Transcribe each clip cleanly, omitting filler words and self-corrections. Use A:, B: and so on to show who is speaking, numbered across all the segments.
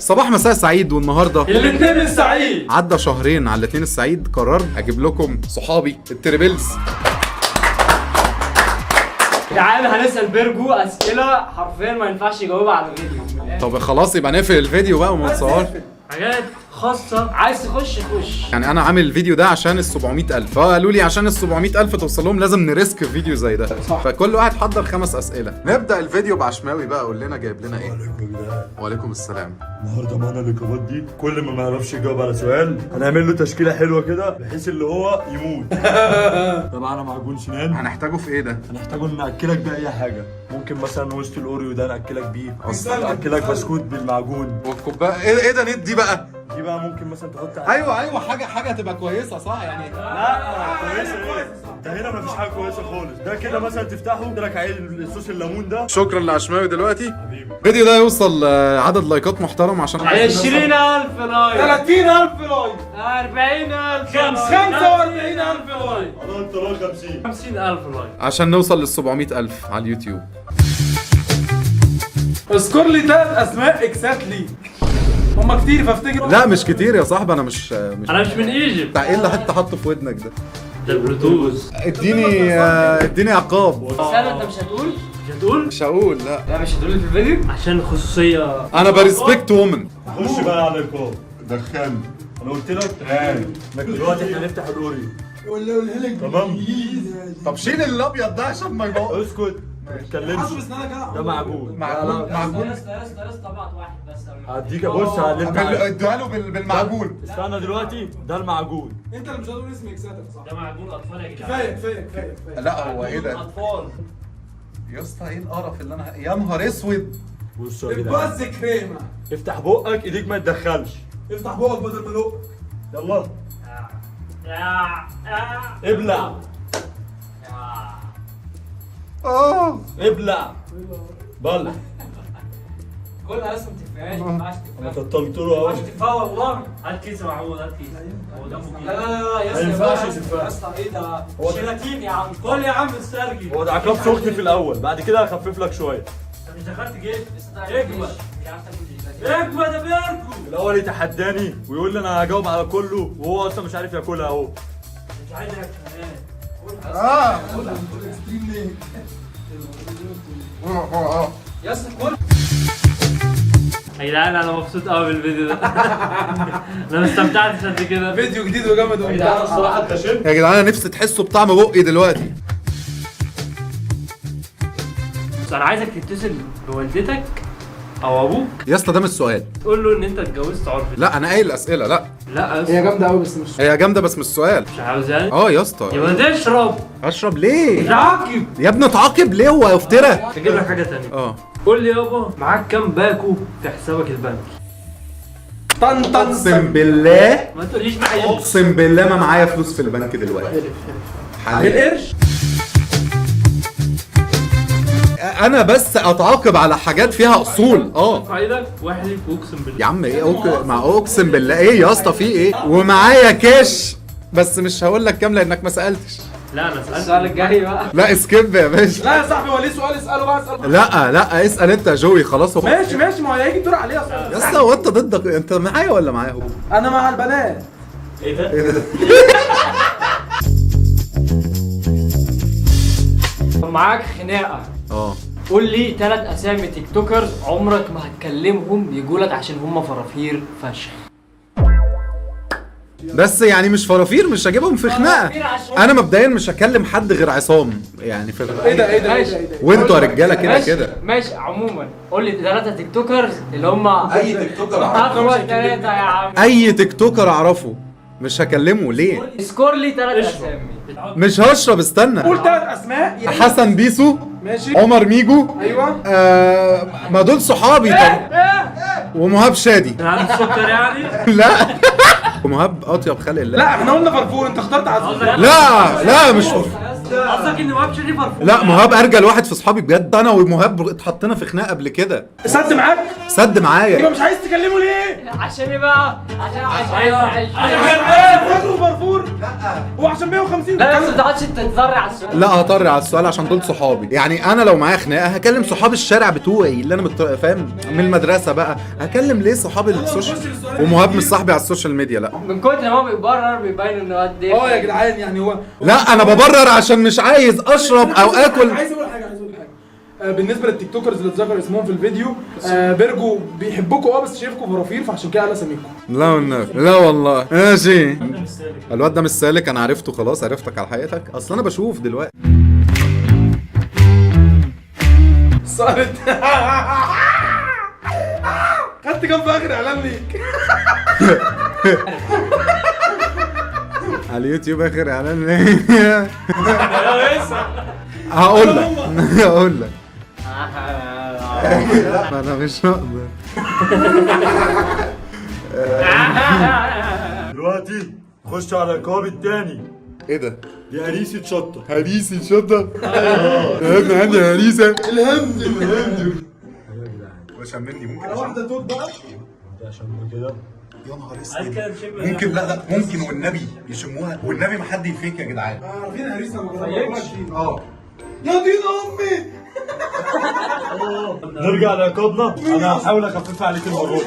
A: صباح مساء سعيد. والنهارده
B: الاثنين السعيد.
A: عدى شهرين على الاثنين السعيد، قررت اجيب لكم صحابي التريبلز.
B: تعالى هنسأل بيرجو أسئلة حرفيا ما ينفعش يجاوبها على الفيديو.
A: طب خلاص يبقى نقفل الفيديو بقى وما نصورش.
B: حاجات خاصة، عايز تخش خش.
A: يعني انا عامل الفيديو ده عشان ال 700,000، فقالوا لي عشان ال 700,000 توصل لهم لازم نريسك في فيديو زي ده. صح. فكل واحد حضر 5 اسئله. نبدا الفيديو بعشماوي بقى، قول لنا جايب لنا ايه. وعليكم السلام.
C: النهارده معانا اللقاءات دي، كل ما يعرفش يجاوب على سؤال هنعمل له تشكيله حلوه كده بحيث اللي هو يموت. ده معانا معجون سنان،
A: هنحتاجه في ايه ده؟
C: هنحتاجه ناكلك بيه اي حاجه. ممكن مثلا وسط الاوريو ده ناكلك بيه، ناكلك بسكوت بالمعجون.
A: والكوبايه ايه ده ندي بقى؟
C: دي بقى ممكن مثلا تحط
A: ايوه حاجه تبقى كويسه صح يعني.
C: لا كويسه ايه؟ ده هنا مفيش حاجه كويسه خالص. ده كده مثلا تفتحه لك عيد الصوص الليمون ده.
A: شكرا لعشماوي. دلوقتي
C: حبيبي
A: الفيديو ده يوصل عدد لايكات محترم عشان
B: 20,000 لايك،
D: 30,000 لايك،
B: 40,000
D: 45,000 لايك،
C: انا انت 50
B: 50,000 لايك.
A: عشان نوصل لل 700,000 على اليوتيوب.
D: اذكر لي 3 اسماء اكسات ليك. هما كتير فافتكر.
A: لا مش كتير يا صاحبي، انا مش
B: أنا مش من إيجيبت.
A: بتاع ايه اللي حتى حاطه في ودنك ده؟
B: ده بلوتوث.
A: اديني عقاب.
B: استنى، أنت مش هتقول؟ مش هتقول؟
A: مش هقول لا.
B: لا مش هتقول في الفيديو عشان الخصوصية.
A: انا بريسبكت وومن.
C: خش بقى على اللقاء. دخلني انا قلت لك دلوقتي احنا هنفتح الاوريو. تمام.
A: طب شيل الابيض ده عشان ما يبقى.
C: اسكت ما تتكلمش. ده معجون.
A: معجون.
B: استنى طبعا واحد بس.
C: هديك بص هنفتح.
A: اديها له بالمعجون.
C: استنى دلوقتي ده المعجون.
D: انت اللي مش هتقول اسم اكساتك صح؟
B: ده معجون أطفال يا جدعان.
D: كفايه.
A: لا هو ايه ده؟
B: أطفال.
A: يا اسطى ايه القرف اللي انا يا نهار اسود.
C: بصوا يا جدعان،
D: بس كريمه.
C: افتح بقك ايديك ما تدخلش.
D: افتح بقك بدل ما لق.
C: يلا
B: يا
C: ابلع ابلع بلع.
B: كلها لسه ما تفهمش. ما ينفعش
C: انا
B: تفهم.
C: كترت له اهو.
B: ما ينفعش تفهم والله. هات كيس يا معود، هات كيس. هو دمه كيس. لا يا
C: ما ينفعش تفهم.
B: يا اسطى ايه ده؟ جيلاتين يا عم. كل يا عم استرجل.
C: هو ده عقاب سخن في الاول، بعد كده هخفف لك شويه.
B: انت مش دخلت جيش. اجمد. مش عارف تاكل اجمد يا بيركو.
C: الاول يتحداني ويقول لي انا هجاوب على كله وهو اصلا مش عارف ياكلها اهو.
B: مش عايز اكل كمان. يا اسطى كل. يا جدعان انا مبسوط قوي بالفيديو ده. انا ما استمتعتش قد كده.
D: فيديو جديد وجامد
B: يا جدعان الصراحه
C: انت شفت؟
A: يا جدعان انا نفسي تحسوا بطعم بقي دلوقتي.
B: بس انا عايزك تتصل بوالدتك او ابوك،
A: يا اسطى ده مش سؤال.
B: تقول له ان انت اتجوزت عرفي.
A: لا انا قايل الاسئله. لا
B: لا
D: هي جامده قوي بس مش
A: هي جامده بس مش سؤال.
B: مش عاوز يعني.
A: يا اسطى
B: يبقى تشرب.
A: اشرب ليه؟
B: تعاقب.
A: يا ابني اتعاقب ليه؟ هو يفترى.
B: اجيب لك حاجه ثانيه. قول لي يابا، معاك كام باكو في حسابك البنكي؟
A: اقسم بالله
B: ما تقوليش معايا.
A: اقسم بالله ما معايا فلوس في البنك دلوقتي حاليا.
D: القرش.
A: انا بس اتعاقب على حاجات فيها اصول.
B: ارفع ايدك واحلف واقسم بالله.
A: يا عم ايه مع اقسم بالله ايه يا اسطى في ايه؟ ومعايا كاش بس مش هقول لك كام لانك ما سالتش.
B: لا انا سالت السؤال الجاي بقى.
A: لا اسكيب يا باشا.
D: لا يا صاحبي، هو ليه سؤال اساله بقى. اساله.
A: لا اسال انت يا جوي. خلاص هو
D: ماشي ما هو هيجي الدور عليه اصلا.
A: يا اسطى هو انت ضدك؟ انت معايا ولا معاهم؟
D: انا مع البنات.
C: ايه ده؟
A: ايه ده؟
B: معاك خناقه. قول لي 3 اسامي تيك توكرز عمرك ما هتكلمهم يقولك عشان هم فرافير فشخ.
A: بس يعني مش فرافير، مش هجيبهم في خناقه. انا مبدئيا مش هكلم حد غير عصام يعني في
D: ايه ده
B: ماشي.
A: وانتوا يا رجاله كده
B: ماشي.
A: كده.
B: ماشي عموما قول لي 3 تيك توكرز اللي هم
A: اي تيك توكر
B: اقوى 3 يا عم.
A: اي تيك توكر اعرفه مش هكلمه ليه؟
B: سكور لي 3 اسامي.
A: مش هشرب. استنى.
D: قول 3 اسماء.
A: حسن بيسو،
D: ماشي.
A: عمر ميجو،
D: ايوه.
A: ما دول صحابي طب. ومهاب شادي.
B: عندك سكر يعني؟
A: لا ومهاب اطيب خلق الله.
D: لا احنا قلنا فرفور، انت اخترت عزوز.
A: لا مش
B: قصدك ان مهاب شريف فرفور؟
A: لا مهاب ارجل واحد في صحابي بجد، انا ومهاب اتحطينا في خناقه قبل كده.
D: سد معاك؟
A: سد معايا.
D: يبقى مش عايز تكلمه ليه؟
B: عشان ايه بقى؟ عشان
D: فاكره فرفور؟ لا هو عشان 150.
B: لا بس ما تقعدش تتذرع على السؤال.
A: لا هطري على السؤال عشان دول صحابي، يعني انا لو معايا خناقه هكلم صحاب الشارع بتوعي اللي انا فاهم من المدرسه بقى، هكلم ليه صحاب السوشيال؟ ومهاب مش صاحبي على السوشيال ميديا لا.
B: من كتر ما هو بيبرر بيبين انه قد ايه.
D: يا جدعان يعني هو
A: لا انا ببرر عشان مش عايز اشرب او اكل.
D: عايز اقول حاجه بالنسبه للتيك توكرز اللي اتذكر اسمهم في الفيديو، بيرجو بيحبكوا بس شايفكم فرافير فعشان كده قال اساميكم.
A: لا والنبي لا والله ماشي. الواد ده مش سالك، انا عرفته خلاص، عرفتك على حقيقتك، اصل انا بشوف دلوقتي.
D: صارت خدت كام في اخر اعلان ليك؟
A: على اليوتيوب اخر اعلان ليه؟ هقول لك انا مش هقدر.
C: دلوقتي خش على القوام التاني.
A: ايه ده؟
C: دي هريسة شطة.
A: هريسي شطة. يا ابني عندي هريسة. الهمد وشمني ممكن
D: على واحده توت بقى
C: عشان كده
A: يا نهار اسود. ممكن لا ممكن والنبي يشموها والنبي ما حد يفيك يا جدعان.
D: عارفين هريسه ما
A: اه
D: يا دين امي.
C: نرجع لعقابنا. انا هحاول اخفف عليك المره دي.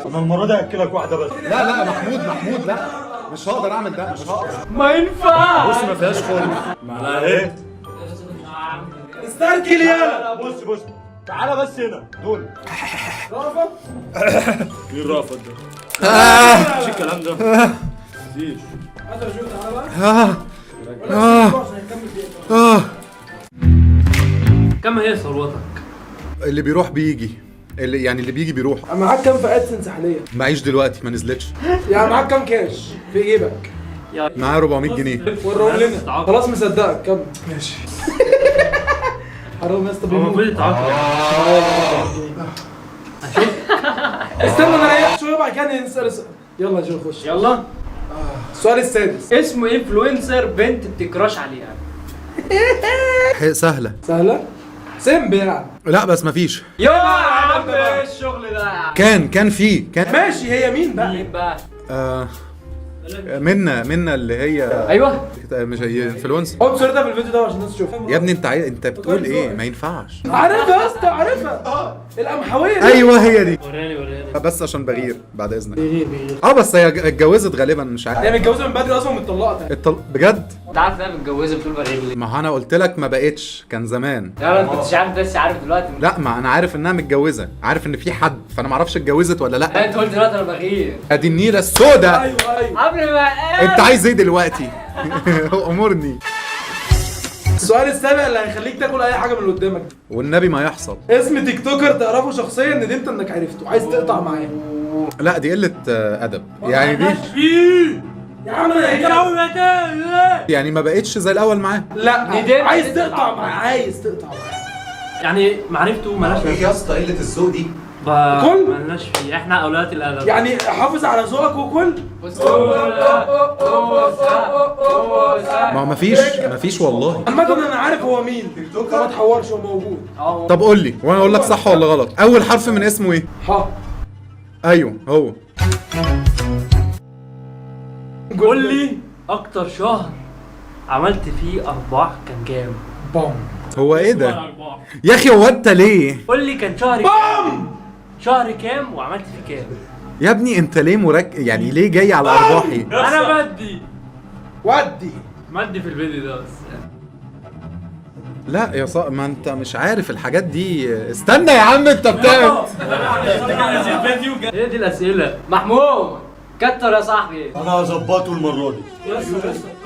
C: انا المره دي هاكلك واحده بس.
A: لا محمود لا مش هقدر اعمل ده، مش هقدر.
B: ما ينفعش.
C: بص ما فيهاش خالص. معلقه ايه؟
D: استركل يالا.
C: بص تعالى بس هنا دول.
D: رافض؟
C: مين رافض ده؟ مش الكلام ده. مفيش.
D: هذا جو تعالى بقى.
B: كم هي ثروتك؟
A: اللي بيروح بيجي، اللي بيجي بيروح.
D: معاك كام في ادسنس حاليا؟
A: معيش دلوقتي ما نزلتش.
D: يعني معاك كام كاش في جيبك؟
A: معايا 400 جنيه.
D: وريهم لنا. خلاص مصدقك كم؟ ماشي. حرام يا اسطى.
B: المفروض يتعاقب.
D: استنى انا اريح شويه بعد كده نسال السؤال. يلا يا جو خش.
B: يلا.
D: السؤال السادس.
B: اسمه انفلونسر بنت بتكراش عليها.
A: سهلة.
D: سهله؟ سمب يعني.
B: لا
A: بس مفيش.
B: يا عم ايه الشغل ده؟
A: كان كان
D: ماشي. هي مين بقى؟
B: مين بقى؟
A: منا اللي هي
B: ايوه
A: مش هي انفلونسر.
D: حط صورتها في الفيديو ده عشان الناس تشوفها.
A: يا ابني انت بتقول ايه؟ ما ينفعش.
D: عارفها يا اسطى عارفها. القمحويه دي.
A: ايوه هي دي.
B: وريني
A: بس عشان بغير بعد اذنك.
D: بيغير
A: بس هي اتجوزت غالبا مش عارف.
D: هي متجوزه من بدري اصلا ومتطلقه.
A: بجد؟
B: انت عارف انها متجوزه بتقول بغير ليه؟
A: ما انا قلت لك ما بقتش، كان زمان.
B: لا انت كنتش عارف بس عارف دلوقتي.
A: لا ما انا عارف انها متجوزه، عارف ان في حد، فانا ما اعرفش اتجوزت ولا لا.
B: انت قلت دلوقتي انا بغير.
A: ادي النيله السوداء.
D: ايوه
B: قبل ما
A: انت عايز ايه دلوقتي؟ امرني.
D: السؤال السابع اللي هيخليك تاكل اي حاجه من اللي قدامك.
A: والنبي ما يحصل.
D: اسم تيك توكر تعرفه شخصيا ندمت انك عرفته عايز تقطع معاه.
A: لا دي قله ادب يعني دي.
D: يا عم انا
A: يعني ما بقتش زي الاول معاه.
D: لا
B: ندمت
D: عايز تقطع معاه. عايز تقطع معاه.
E: يعني معرفته مالهاش
A: ايه يا اسطى قله الذوق دي؟
D: كل
E: مالناش فيه، احنا اولاد الادب.
D: يعني حافظ على ذوقك وكل.
A: ما هو مفيش والله.
D: عامة انا عارف هو مين. فما تحورش هو موجود.
A: طب قول لي وانا اقول لك صح ولا غلط. اول حرف من اسمه ايه؟
D: ها.
A: ايوه هو.
E: قول لي اكتر شهر عملت فيه ارباح كان كام؟
D: بام.
A: هو ايه ده؟ يا اخي هو انت ليه؟
E: قول لي كان شهر
D: بام.
E: شهر كام وعملت فيه كام؟
A: يا ابني انت ليه يعني ليه جاي على ارباحي؟
E: انا بدي
D: ودي
E: في الفيديو ده بس.
A: لا يا ما انت مش عارف الحاجات دي. استنى يا عم انت بتعمل.
E: هي دي الاسئله.
B: محمود كتر يا صاحبي.
C: انا هظبطه المره دي.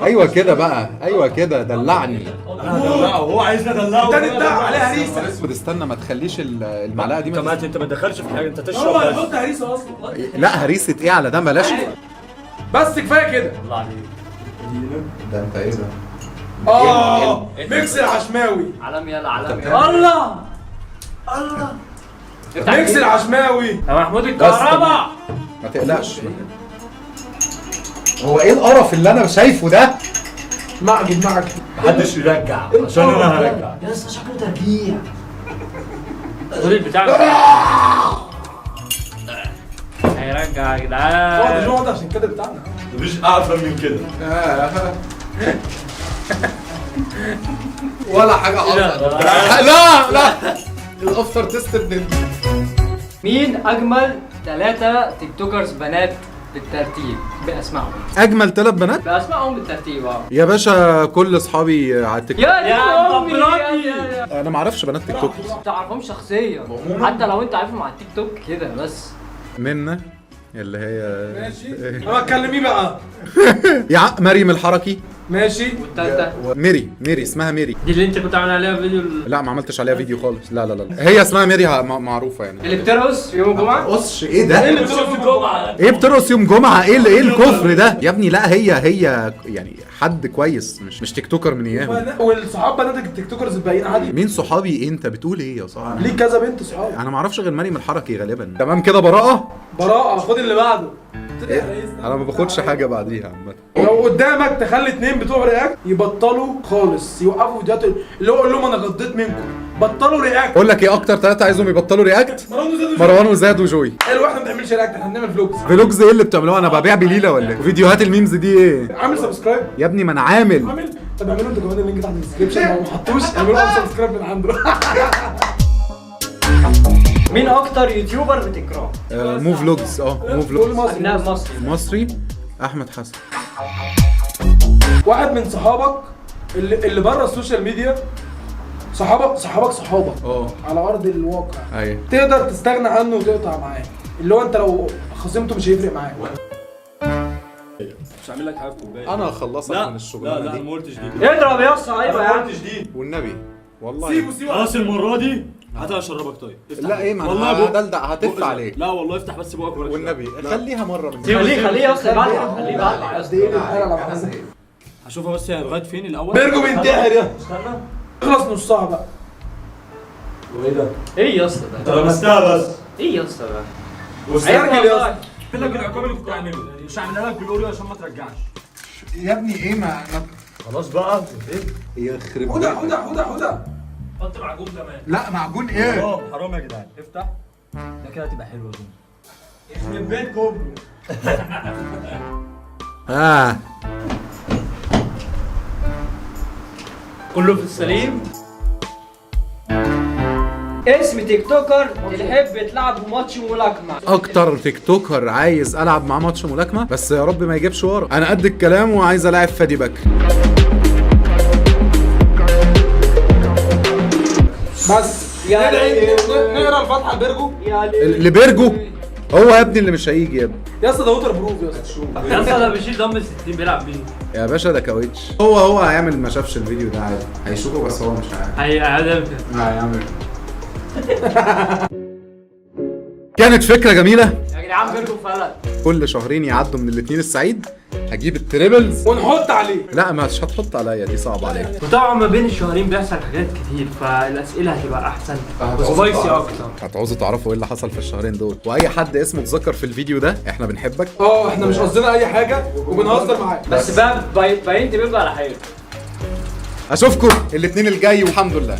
A: ايوه كده بقى، ايوه كده دلعني.
C: انا هدلعه هو عايزني ادلعه.
D: انت تدلع عليها هريسه.
A: اسود استنى ما تخليش المعلقه دي.
C: انت ما تدخلش في حاجه، انت تشرب
D: هو
C: بس.
D: هيحط هريسه اصلا.
A: لا هريسه ايه على ده بلاش.
D: بس كفايه كده.
E: الله عليك.
A: ده انت ايه ده؟
D: ميكس العشماوي.
B: علم يلا علم
E: الله
D: ميكس العشماوي.
E: يا محمود الكهرباء.
A: ما تقلقش. هو ايه القرف اللي انا شايفه ده؟
D: معجن
C: محدش يرجع عشان انا هرجع.
B: يا اسطى شكله ترجيع. خد البتاع هيرجع يا
D: اقعد
B: جدعان.
D: اقعد عشان كده بتاعنا.
C: مفيش اعفن من كده.
A: ولا حاجه حصلت. لا الافتر تيست ابن
B: مين اجمل 3 تيك توكرز بنات بالترتيب باسمائهم؟
A: اجمل 3 بنات
B: باسمائهم بالترتيب
A: يا باشا. كل اصحابي على التيك توك.
B: يا
E: أمي، يا
A: انا ما اعرفش بنات تيك توك.
B: ما تعرفهمش شخصيا حتى لو انت عارفهم على التيك توك كده بس.
A: منا اللي هي
D: ماشي انا بتكلميه بقى.
A: يا مريم الحركي.
D: ماشي
B: والتالتة
A: ميري اسمها ميري.
E: دي اللي انت كنت عامل عليها فيديو
A: لا ما عملتش عليها فيديو خالص. لا هي اسمها ميري معروفه يعني.
B: اللي بترقص في يوم الجمعة.
A: قصش ايه ده؟
D: ايه اللي بتقول في الجمعه؟
A: ايه بترقص يوم جمعه؟ ايه الكفر ده يا ابني؟ لا هي يعني حد كويس مش تيك توكر من ايام.
D: والصحاب بناتك التيك توكرز الباقيين عادي.
A: مين صحابي؟ إيه انت بتقول ايه يا صاحبي؟
D: ليك كذا بنت صحاب.
A: انا ما اعرفش غير مريم الحركي غالبا. تمام كده براءه.
D: براءة خد اللي بعده.
A: انا ما باخدش حاجه بعديها عامه.
D: لو قدامك تخلي 2 بتوع رياكت يبطلوا خالص، يوقفوا فيديوهات اللي هو قول لهم انا غضيت منكم، بطلوا رياكت.
A: اقول لك ايه اكتر 3 عايزهم يبطلوا رياكت؟
D: مروان
A: وزاد وجوي.
D: حلو احنا ما بنعملش رياكت، احنا بنعمل فلوجز.
A: فلوجز ايه اللي بتعملوها؟ انا ببيع بليله ولا ايه؟ وفيديوهات الميمز دي ايه؟
D: عامل سبسكرايب؟
A: يا ابني ما انا عامل.
D: طب اعملوا انتوا كمان اللينك تحت الديسكربشن لو ما حطوش اعملوا لهم سبسكرايب من عنده.
B: مين اكتر يوتيوبر بتكرهه؟
A: مو فلوجز. مو
D: قول
A: فلوجز
D: مصري.
B: لا مصري.
A: مصري. احمد حسن.
D: واحد من صحابك اللي بره السوشيال ميديا، صحابك على ارض الواقع،
A: ايوه
D: تقدر تستغنى عنه وتقطع معاه، اللي هو انت لو خصمته مش هيفرق معاك.
C: مش هعمل لك حاجه في كوبايه.
A: انا هخلصك من الشغلانه
C: لا
A: دي.
C: انا ما قلتش دي.
B: اضرب يا اسطى ايوه يا
C: ما
B: عم.
C: قلتش دي.
A: والنبي والله.
D: سيبه
C: خلاص المره دي هات اشربك. طيب افتح.
A: لا ايه ما
C: والله
A: انا
C: بق-
A: هدلدع هتف عليك.
C: لا والله افتح بس بقك ولا
A: والنبي
C: لا.
A: خليها مره من
B: خليه يا اسطى يبعد خليه يبعد يا
D: قد ايه
B: اسطى.
D: الحاله لو حصل.
C: هشوفها بس هي لغايه فين الاول.
D: بيرجو بينتحر يا
C: استنى.
D: خلص نصها بقى.
C: وايه ده؟
B: ايه يا اسطى
C: انت
B: ده؟
C: لمستها بس.
B: ايه يا اسطى ده؟
D: واسترجل يا اسطى.
C: قلت لك العقاب اللي كنت هعمله مش هعملها لك بالاوريو عشان ما ترجعش.
A: يا ابني ايه ما
C: خلاص بقى ايه؟
A: يخرب
D: هدى
E: حط معجون كمان.
A: لا معجون ايه؟
C: حرام يا جدعان. افتح. ده كده هتبقى حلوه دي. يخرب بيتكم.
E: كله في السليم.
B: اسم تيك توكر تحب تلعبه ماتش ملاكمة.
A: اكتر تيك توكر عايز العب معاه ماتش ملاكمه بس يا رب ما يجيبش ورا. انا قد الكلام وعايز العب فادي بكر.
D: بس نقرا الفاتحه لبيرجو.
A: اللي بيرجو هو يا ابني اللي مش هيجي يا ابني.
D: يا اسطى ده ووتر بروف يا اسطى.
E: يا اسطى ده بيشيل دمبل 60 بيلعب بيه.
A: يا باشا ده كاوتش. هو هيعمل ما شافش الفيديو ده عادي. هيشوفه بس هو مش عارف.
E: هيعمل
A: هيعمل. كانت فكره جميله.
B: يا جدعان بيرجو فلت.
A: كل شهرين يعدوا من الاثنين السعيد هجيب التريبلز.
D: ونحط عليه.
A: لا مش هتحط عليا دي صعبه عليك.
E: وطبعا ما بين الشهرين بيحصل حاجات كتير فالاسئله هتبقى احسن وسبايسي اكتر.
A: هتعوزوا تعرفوا ايه اللي حصل في الشهرين دول. واي حد اسمه اتذكر في الفيديو ده احنا بنحبك.
D: احنا مش قصدنا اي حاجه وبنهزر معاك.
B: بس بقى باين تبقى على حاجه.
A: اشوفكم الاثنين الجاي والحمد لله.